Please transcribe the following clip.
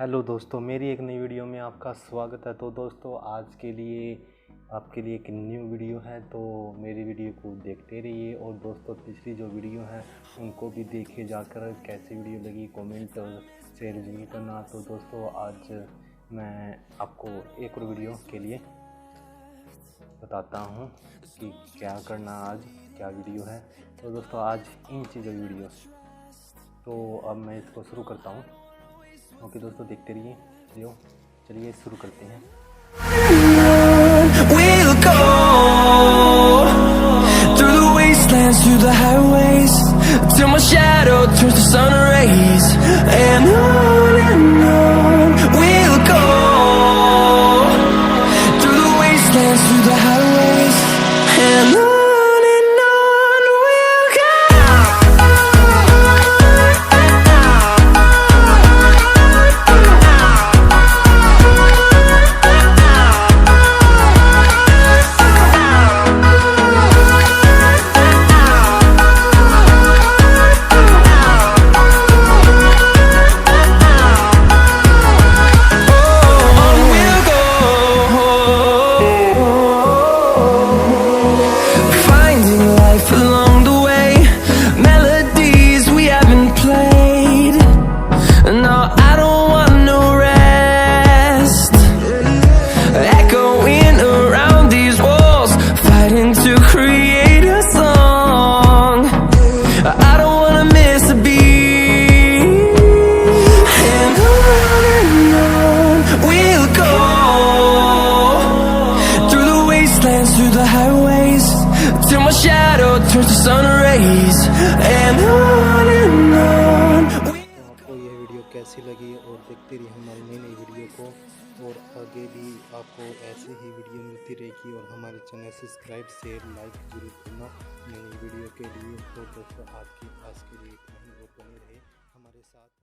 Hello दोस्तों, मेरी एक नई वीडियो में आपका स्वागत है। तो दोस्तों, आज के लिए आपके लिए एक न्यू वीडियो है, तो मेरी वीडियो को देखते रहिए। और दोस्तों, पिछली जो वीडियो है उनको भी देखिए जाकर, कैसी वीडियो लगी कमेंट और शेयर ज़रूर करना। तो दोस्तों, आज मैं आपको एक और वीडियो के लिए बताता हूँ कि क्या करना, आज क्या वीडियो है। तो दोस्तों, आज इन चीज़ों की वीडियो। तो अब मैं इसको शुरू करता हूँ। ओके दोस्तों, देखते रहिए वीडियो। चलिए शुरू करते हैं। We'll go through the wastelands, through the highways, till my shadow turns to sun rays. And on we'll go through the wastelands, through the highways, and on we'll go. Along the way, melodies we haven't played. No, I don't want no rest. Echoing around these walls, fighting to create a song. I don't wanna miss a beat. And on we'll go through the wastelands, through the highways, till my shadow turns to sun rays. And on तो आपको यह video कैसी लगी, और देखते रहिए हमारी नई नई वीडियो को। और आगे भी आपको ऐसे ही वीडियो मिलती रहेगी। और हमारे चैनल सब्सक्राइब शेयर लाइक जरूर करना नई नई वीडियो के लिए। तो दोस्तों, आज के लिए इतना ही, और बने रहे हमारे साथ।